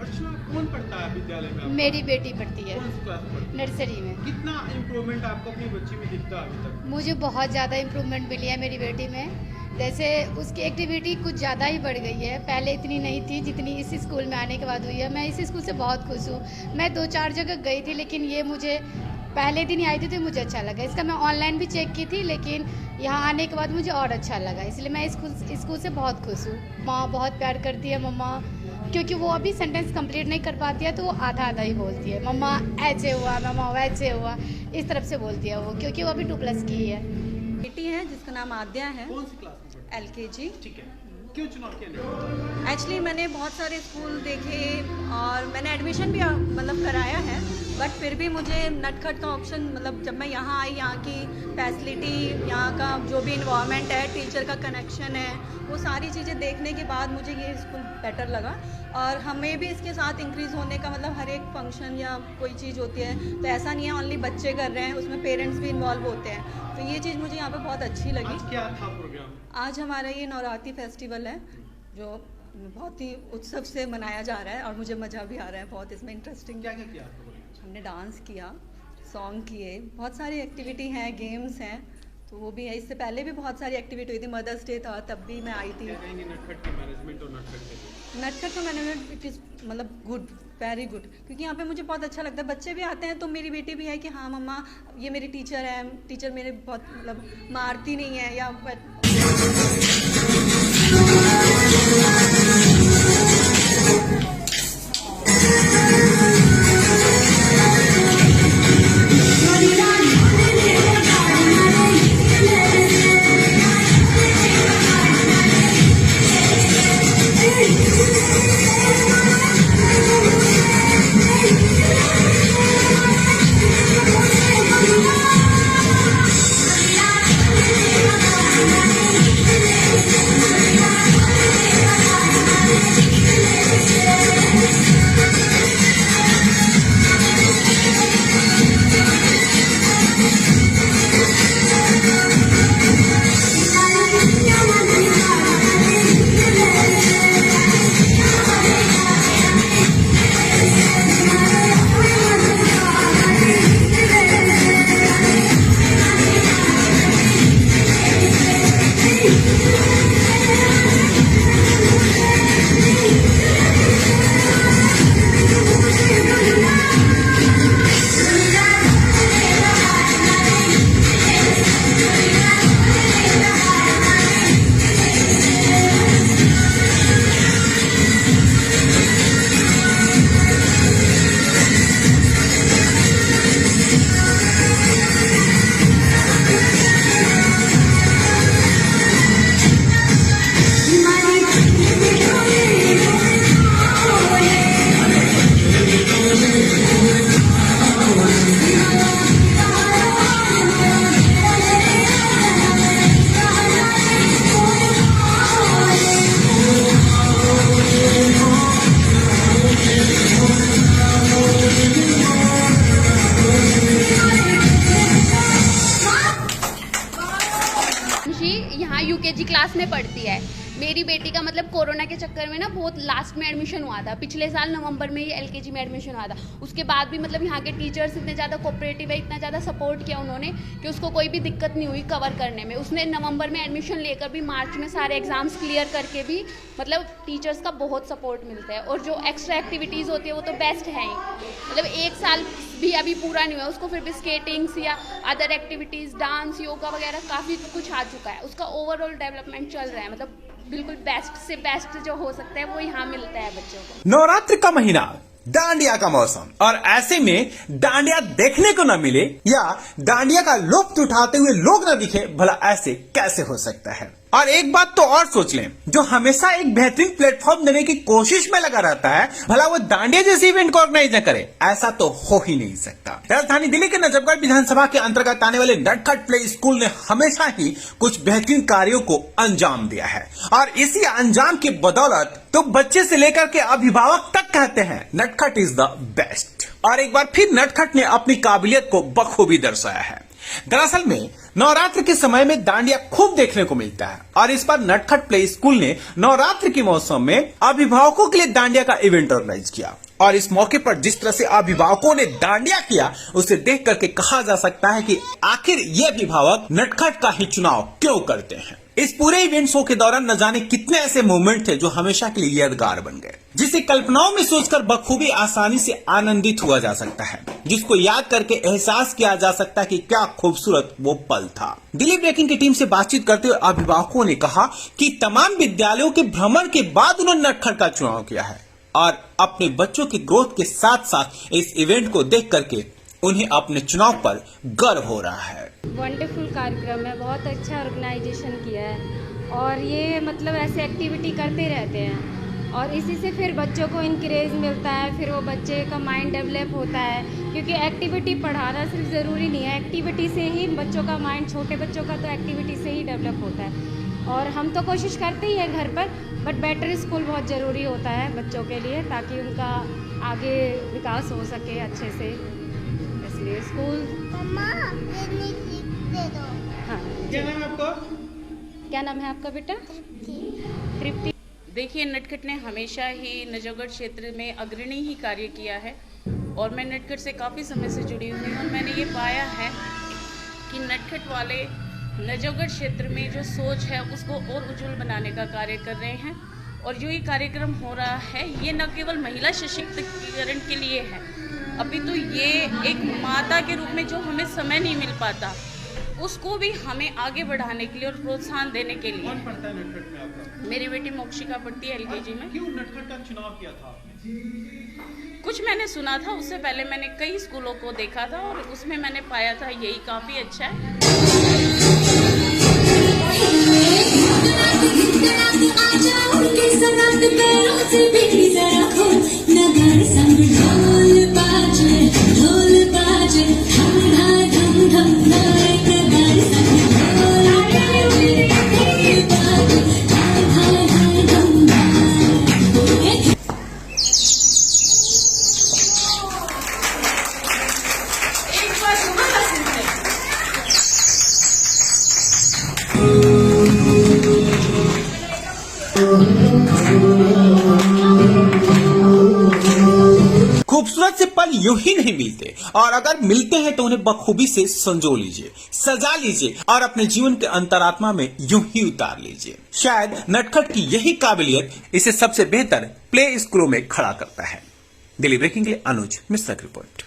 अच्छा, कौन पढ़ता है विद्यालय में? मेरी बेटी पढ़ती है कौन सी क्लास में पढ़ती है? नर्सरी में। कितना इम्प्रूवमेंट आपको अपनी बच्ची में दिखता है अभी तक? मुझे बहुत ज़्यादा इम्प्रूवमेंट मिली है मेरी बेटी में। जैसे उसकी एक्टिविटी कुछ ज़्यादा ही बढ़ गई है, पहले इतनी नहीं थी जितनी इस स्कूल में आने के बाद हुई है। मैं इस स्कूल से बहुत खुश हूँ। मैं 2-4 जगह गई थी, लेकिन ये मुझे पहले दिन ही आई थी तो मुझे अच्छा लगा। इसका मैं ऑनलाइन भी चेक की थी, लेकिन यहाँ आने के बाद मुझे और अच्छा लगा, इसलिए मैं स्कूल से बहुत खुश हूँ। माँ बहुत प्यार करती है मम्मा, क्योंकि वो अभी सेंटेंस कंप्लीट नहीं कर पाती है तो वो आधा आधा ही बोलती है। मम्मा ऐसे हुआ, मम्मा वैसे हुआ, इस तरफ से बोलती है वो, क्योंकि वो अभी 2+ की है। बेटी है जिसका नाम आद्या है, कौन सी क्लास में पढ़ती LKG। है? ठीक है, क्यों चुनाव किया गया? एक्चुअली मैंने बहुत सारे स्कूल देखे और मैंने एडमिशन भी मतलब कराया है, बट फिर भी मुझे नटखट का ऑप्शन, मतलब जब मैं यहाँ आई, यहाँ की फैसिलिटी, यहाँ का जो भी इन्वायरमेंट है, टीचर का कनेक्शन है, वो सारी चीज़ें देखने के बाद मुझे ये स्कूल बेटर लगा। और हमें भी इसके साथ इंक्रीज़ होने का, मतलब हर एक फंक्शन या कोई चीज़ होती है तो ऐसा नहीं है ओनली बच्चे कर रहे हैं, उसमें पेरेंट्स भी इन्वॉल्व होते हैं, तो ये चीज़ मुझे यहाँ पे बहुत अच्छी लगी। आज क्या था प्रोग्राम? आज हमारा ये नवरात्रि फेस्टिवल है जो बहुत ही उत्सव से मनाया जा रहा है और मुझे मज़ा भी आ रहा है बहुत इसमें। इंटरेस्टिंग क्या क्या किया आपको बोलिए? हमने डांस किया, सॉन्ग किए, बहुत सारी एक्टिविटी हैं, गेम्स हैं, तो वो भी है। इससे पहले भी बहुत सारी एक्टिविटी हुई थी, मदर्स डे था तब भी मैं आई थी। क्या कहेंगे नटखट के मैनेजमेंट और नटखट के? नटखट का मैनेजमेंट इट इज़ मतलब गुड, वेरी गुड, क्योंकि यहाँ पे मुझे बहुत अच्छा लगता है। बच्चे भी आते हैं तो मेरी बेटी भी है कि हाँ मम्मा ये मेरी टीचर है, टीचर मेरे बहुत मतलब मारती नहीं है या यहाँ UKG क्लास में पढ़ती है। मेरी बेटी का मतलब कोरोना के चक्कर में ना बहुत लास्ट में एडमिशन हुआ था, पिछले साल नवंबर में ही LKG में एडमिशन हुआ था। उसके बाद भी मतलब यहाँ के टीचर्स इतने ज़्यादा कोऑपरेटिव है, इतना ज़्यादा सपोर्ट किया उन्होंने कि उसको कोई भी दिक्कत नहीं हुई कवर करने में। उसने नवंबर में एडमिशन लेकर भी मार्च में सारे एग्ज़ाम्स क्लियर करके भी मतलब टीचर्स का बहुत सपोर्ट मिलता है। और जो एक्स्ट्रा एक्टिविटीज़ होती है वो तो बेस्ट है ही, मतलब 1 साल भी अभी पूरा नहीं हुआ उसको, फिर भी स्केटिंग्स या अदर एक्टिविटीज़, डांस, योगा वगैरह काफ़ी कुछ आ चुका है। उसका ओवरऑल डेवलपमेंट चल रहा है, मतलब बिल्कुल बेस्ट से बेस्ट जो हो सकता है वो यहाँ मिलता है बच्चों को। नवरात्रि का महीना, डांडिया का मौसम, और ऐसे में डांडिया देखने को न मिले या डांडिया का लुत्फ उठाते हुए लोग न दिखे, भला ऐसे कैसे हो सकता है। और एक बात तो और सोच लें, जो हमेशा एक बेहतरीन प्लेटफॉर्म देने की कोशिश में लगा रहता है, भला वो डांडिया जैसे इवेंट को ऑर्गेनाइज न करे, ऐसा तो हो ही नहीं सकता। राजधानी दिल्ली के नजफगढ़ विधानसभा के अंतर्गत आने वाले नटखट प्ले स्कूल ने हमेशा ही कुछ बेहतरीन कार्यों को अंजाम दिया है, और इसी अंजाम की बदौलत तो बच्चे से लेकर के अभिभावक तक कहते हैं नटखट इज द बेस्ट। और एक बार फिर नटखट ने अपनी काबिलियत को बखूबी दर्शाया है। दरअसल में नवरात्र के समय में डांडिया खूब देखने को मिलता है और इस बार नटखट प्ले स्कूल ने नवरात्र के मौसम में अभिभावकों के लिए डांडिया का इवेंट ऑर्गेनाइज किया और इस मौके पर जिस तरह से अभिभावकों ने डांडिया किया उसे देख करके कहा जा सकता है कि आखिर ये अभिभावक नटखट का ही चुनाव क्यों करते हैं। इस पूरे इवेंट शो के दौरान न जाने कितने ऐसे मोमेंट थे जो हमेशा के लिए यादगार बन गए, जिसे कल्पनाओं में सोचकर बखूबी आसानी से आनंदित हुआ जा सकता है, जिसको याद करके एहसास किया जा सकता है कि क्या खूबसूरत वो पल था। दिल्ली ब्रेकिंग की टीम से बातचीत करते हुए अभिभावकों ने कहा कि तमाम विद्यालयों के भ्रमण के बाद उन्होंने नटखट का चुनाव किया है और अपने बच्चों की ग्रोथ के साथ साथ इस इवेंट को देख करके उन्हें अपने चुनाव पर गर्व हो रहा है। वंडरफुल कार्यक्रम है, बहुत अच्छा ऑर्गेनाइजेशन किया है और ये मतलब ऐसे एक्टिविटी करते रहते हैं और इसी से फिर बच्चों को इंकरेज मिलता है, फिर वो बच्चे का माइंड डेवलप होता है क्योंकि एक्टिविटी पढ़ाना सिर्फ ज़रूरी नहीं है, एक्टिविटी से ही बच्चों का माइंड, छोटे बच्चों का तो एक्टिविटी से ही डेवलप होता है और हम तो कोशिश करते ही हैं घर पर, बट बेटर स्कूल बहुत ज़रूरी होता है बच्चों के लिए ताकि उनका आगे विकास हो सके अच्छे से, इसलिए स्कूल। हाँ, क्या नाम है आपका? क्या नाम है आपका बेटा? तृप्ति। देखिए, नटखट ने हमेशा ही नजफगढ़ क्षेत्र में अग्रणी ही कार्य किया है और मैं नटखट से काफ़ी समय से जुड़ी हुई हूँ और मैंने ये पाया है कि नटखट वाले नजफगढ़ क्षेत्र में जो सोच है उसको और उज्जवल बनाने का कार्य कर रहे हैं और जो ये कार्यक्रम हो रहा है ये न केवल महिला सशक्तिकरण के लिए है, अभी तो ये एक माता के रूप में जो हमें समय नहीं मिल पाता उसको भी हमें आगे बढ़ाने के लिए और प्रोत्साहन देने के लिए। कौन पढ़ता है नटखट में आपका? मेरी बेटी मोक्षिका पढ़ती है LKG में। क्यों नटखट का चुनाव किया था आपने? कुछ मैंने सुना था, उससे पहले मैंने कई स्कूलों को देखा था और उसमें मैंने पाया था यही काफ़ी अच्छा है। खूबसूरत से पल यूं ही नहीं मिलते और अगर मिलते हैं तो उन्हें बखूबी से संजो लीजिए, सजा लीजिए और अपने जीवन के अंतरात्मा में यूं ही उतार लीजिए। शायद नटखट की यही काबिलियत इसे सबसे बेहतर प्ले स्कूलों में खड़ा करता है। दिल्ली ब्रेकिंग के लिए अनुज मिश्रा की रिपोर्ट।